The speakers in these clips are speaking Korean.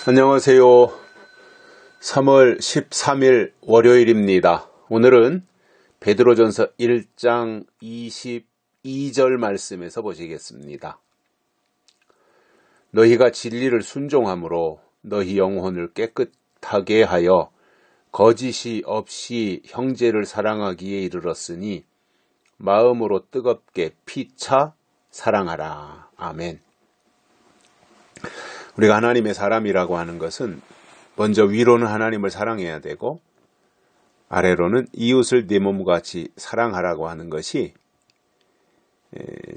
안녕하세요. 3월 13일 월요일입니다. 오늘은 베드로전서 1장 22절 말씀에서 보시겠습니다. 너희가 진리를 순종함으로 너희 영혼을 깨끗하게 하여 거짓이 없이 형제를 사랑하기에 이르렀으니 마음으로 뜨겁게 피차 사랑하라. 아멘. 우리가 하나님의 사람이라고 하는 것은 먼저 위로는 하나님을 사랑해야 되고 아래로는 이웃을 내 몸과 같이 사랑하라고 하는 것이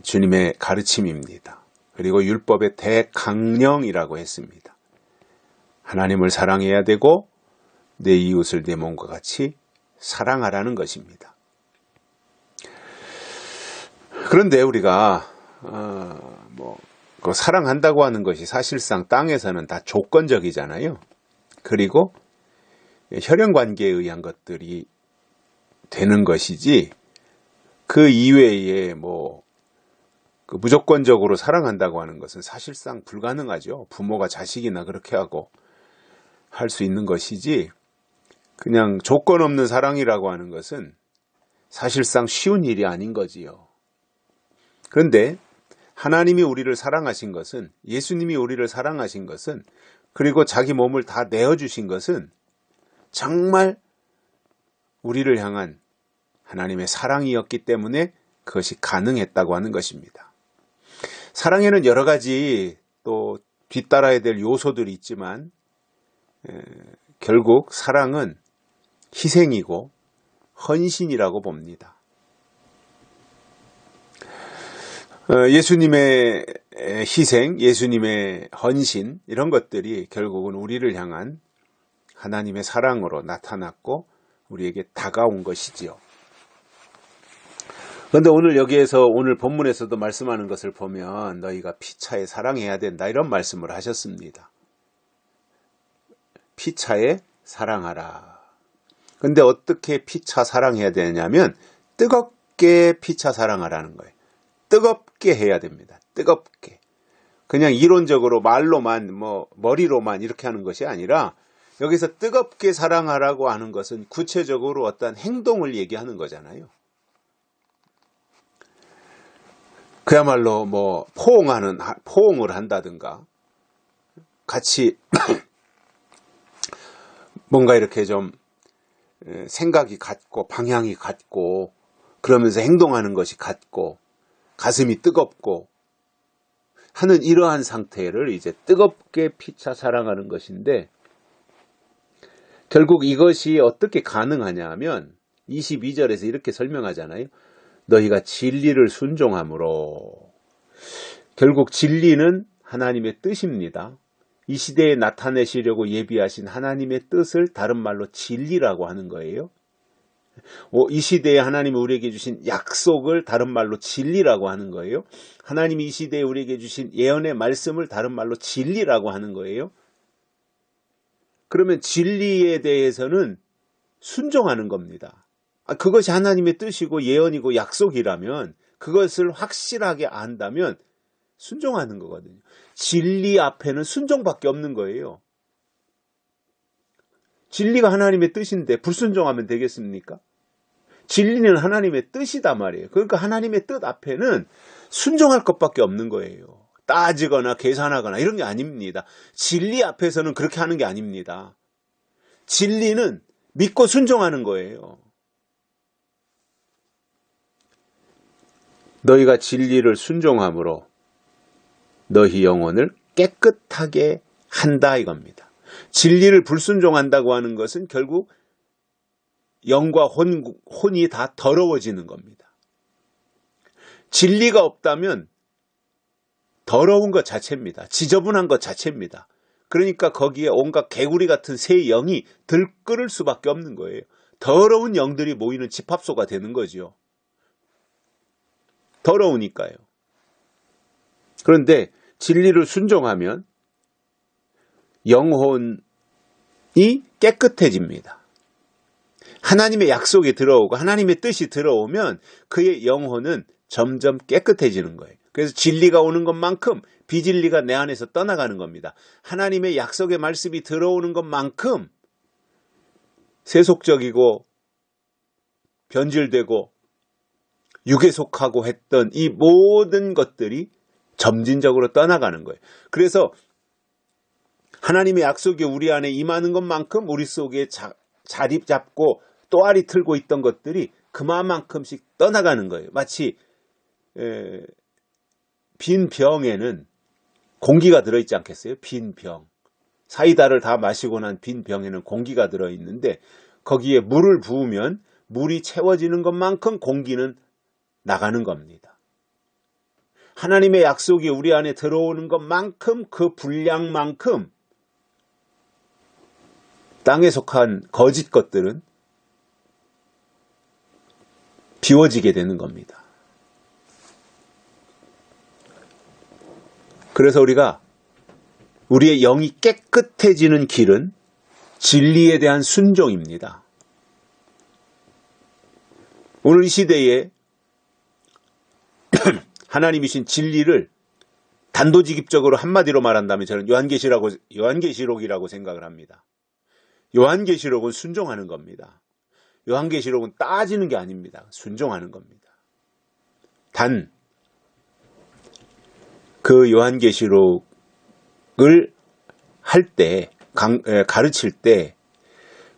주님의 가르침입니다. 그리고 율법의 대강령이라고 했습니다. 하나님을 사랑해야 되고 내 이웃을 내 몸과 같이 사랑하라는 것입니다. 그런데 우리가 그 사랑한다고 하는 것이 사실상 땅에서는 다 조건적이잖아요. 그리고 혈연관계에 의한 것들이 되는 것이지 그 이외에 그 무조건적으로 사랑한다고 하는 것은 사실상 불가능하죠. 부모가 자식이나 그렇게 하고 할 수 있는 것이지 그냥 조건 없는 사랑이라고 하는 것은 사실상 쉬운 일이 아닌 거지요. 그런데 하나님이 우리를 사랑하신 것은, 예수님이 우리를 사랑하신 것은, 그리고 자기 몸을 다 내어주신 것은 정말 우리를 향한 하나님의 사랑이었기 때문에 그것이 가능했다고 하는 것입니다. 사랑에는 여러 가지 또 뒤따라야 될 요소들이 있지만 결국 사랑은 희생이고 헌신이라고 봅니다. 예수님의 희생, 예수님의 헌신 이런 것들이 결국은 우리를 향한 하나님의 사랑으로 나타났고 우리에게 다가온 것이지요. 그런데 오늘 여기에서 오늘 본문에서도 말씀하는 것을 보면 너희가 피차에 사랑해야 된다 이런 말씀을 하셨습니다. 피차에 사랑하라. 그런데 어떻게 피차 사랑해야 되냐면 뜨겁게 피차 사랑하라는 거예요. 뜨겁게 해야 됩니다. 뜨겁게. 그냥 이론적으로 말로만 머리로만 이렇게 하는 것이 아니라 여기서 뜨겁게 사랑하라고 하는 것은 구체적으로 어떤 행동을 얘기하는 거잖아요. 그야말로 포옹을 한다든가 같이 뭔가 이렇게 좀 생각이 같고 방향이 같고 그러면서 행동하는 것이 같고 가슴이 뜨겁고 하는 이러한 상태를 이제 뜨겁게 피차 사랑하는 것인데 결국 이것이 어떻게 가능하냐 하면 22절에서 이렇게 설명하잖아요. 너희가 진리를 순종함으로. 결국 진리는 하나님의 뜻입니다. 이 시대에 나타내시려고 예비하신 하나님의 뜻을 다른 말로 진리라고 하는 거예요. 이 시대에 하나님이 우리에게 주신 약속을 다른 말로 진리라고 하는 거예요. 하나님이 이 시대에 우리에게 주신 예언의 말씀을 다른 말로 진리라고 하는 거예요. 그러면 진리에 대해서는 순종하는 겁니다. 그것이 하나님의 뜻이고 예언이고 약속이라면 그것을 확실하게 안다면 순종하는 거거든요. 진리 앞에는 순종밖에 없는 거예요. 진리가 하나님의 뜻인데 불순종하면 되겠습니까? 진리는 하나님의 뜻이단 말이에요. 그러니까 하나님의 뜻 앞에는 순종할 것밖에 없는 거예요. 따지거나 계산하거나 이런 게 아닙니다. 진리 앞에서는 그렇게 하는 게 아닙니다. 진리는 믿고 순종하는 거예요. 너희가 진리를 순종함으로 너희 영혼을 깨끗하게 한다 이겁니다. 진리를 불순종한다고 하는 것은 결국 영과 혼이 다 더러워지는 겁니다. 진리가 없다면 더러운 것 자체입니다. 지저분한 것 자체입니다. 그러니까 거기에 온갖 개구리 같은 새 영이 들끓을 수밖에 없는 거예요. 더러운 영들이 모이는 집합소가 되는 거죠. 더러우니까요. 그런데 진리를 순종하면 영혼이 깨끗해집니다. 하나님의 약속이 들어오고 하나님의 뜻이 들어오면 그의 영혼은 점점 깨끗해지는 거예요. 그래서 진리가 오는 것만큼 비진리가 내 안에서 떠나가는 겁니다. 하나님의 약속의 말씀이 들어오는 것만큼 세속적이고 변질되고 육에 속하고 했던 이 모든 것들이 점진적으로 떠나가는 거예요. 그래서 하나님의 약속이 우리 안에 임하는 것만큼 우리 속에 자리 잡고 또아리 틀고 있던 것들이 그만큼씩 떠나가는 거예요. 마치 빈 병에는 공기가 들어있지 않겠어요? 빈 병. 사이다를 다 마시고 난 빈 병에는 공기가 들어있는데 거기에 물을 부으면 물이 채워지는 것만큼 공기는 나가는 겁니다. 하나님의 약속이 우리 안에 들어오는 것만큼 그 분량만큼 땅에 속한 거짓 것들은 비워지게 되는 겁니다. 그래서 우리가 우리의 영이 깨끗해지는 길은 진리에 대한 순종입니다. 오늘 이 시대에 하나님이신 진리를 단도직입적으로 한마디로 말한다면 저는 요한계시록이라고 생각을 합니다. 요한계시록은 순종하는 겁니다. 요한계시록은 따지는 게 아닙니다. 순종하는 겁니다. 단 그 요한계시록을 할 때, 가르칠 때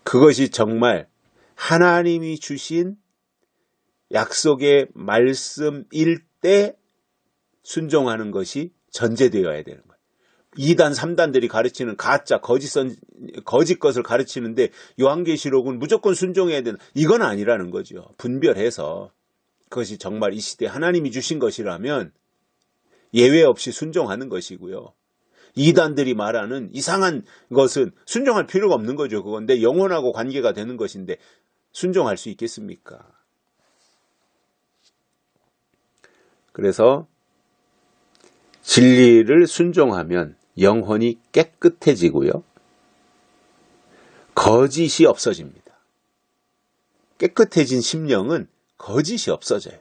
그것이 정말 하나님이 주신 약속의 말씀일 때 순종하는 것이 전제되어야 되는 거예요. 2단, 3단들이 가르치는 가짜, 거짓 것을 가르치는데 요한계시록은 무조건 순종해야 되는, 이건 아니라는 거죠. 분별해서 그것이 정말 이 시대에 하나님이 주신 것이라면 예외 없이 순종하는 것이고요. 2단들이 말하는 이상한 것은 순종할 필요가 없는 거죠. 그건 내 영혼하고 관계가 되는 것인데 순종할 수 있겠습니까? 그래서 진리를 순종하면 영혼이 깨끗해지고요. 거짓이 없어집니다. 깨끗해진 심령은 거짓이 없어져요.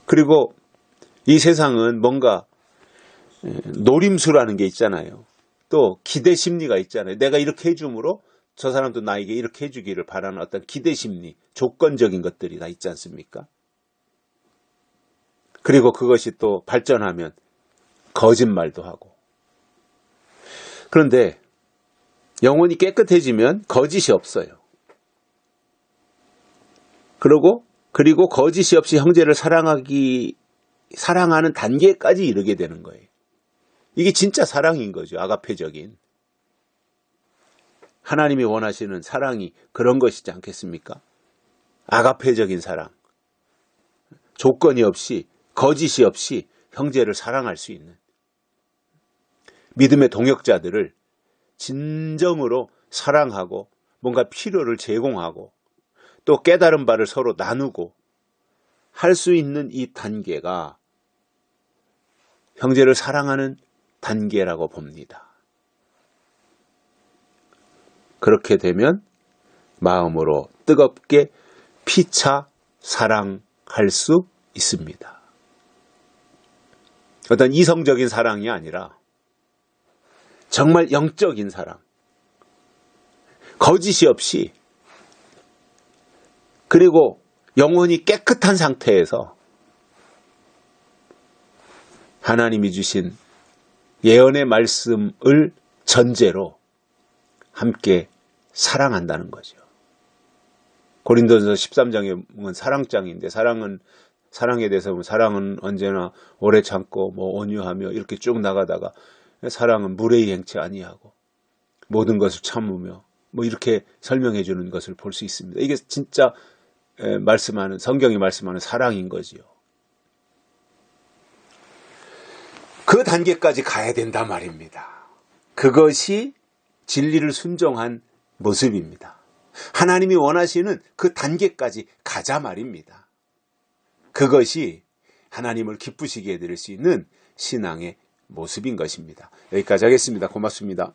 그리고 이 세상은 뭔가 노림수라는 게 있잖아요. 또 기대 심리가 있잖아요. 내가 이렇게 해줌으로 저 사람도 나에게 이렇게 해주기를 바라는 어떤 기대 심리, 조건적인 것들이 다 있지 않습니까? 그리고 그것이 또 발전하면 거짓말도 하고. 그런데 영혼이 깨끗해지면 거짓이 없어요. 그리고 거짓이 없이 형제를 사랑하는 단계까지 이르게 되는 거예요. 이게 진짜 사랑인 거죠. 아가페적인. 하나님이 원하시는 사랑이 그런 것이지 않겠습니까? 아가페적인 사랑. 조건이 없이, 거짓이 없이 형제를 사랑할 수 있는. 믿음의 동역자들을 진정으로 사랑하고 뭔가 필요를 제공하고 또 깨달은 바를 서로 나누고 할 수 있는 이 단계가 형제를 사랑하는 단계라고 봅니다. 그렇게 되면 마음으로 뜨겁게 피차 사랑할 수 있습니다. 어떤 이성적인 사랑이 아니라 정말 영적인 사랑, 거짓이 없이, 그리고 영혼이 깨끗한 상태에서 하나님이 주신 예언의 말씀을 전제로 함께 사랑한다는 거죠. 고린도전서 13장에 보면 사랑장인데 사랑에 대해서 보면 사랑은 언제나 오래 참고 온유하며 이렇게 쭉 나가다가 사랑은 무례히 행치 아니하고 모든 것을 참으며 이렇게 설명해 주는 것을 볼 수 있습니다. 이게 진짜 성경이 말씀하는 사랑인 거지요. 그 단계까지 가야 된단 말입니다. 그것이 진리를 순종한 모습입니다. 하나님이 원하시는 그 단계까지 가자 말입니다. 그것이 하나님을 기쁘시게 해드릴 수 있는 신앙의 모습인 것입니다. 여기까지 하겠습니다. 고맙습니다.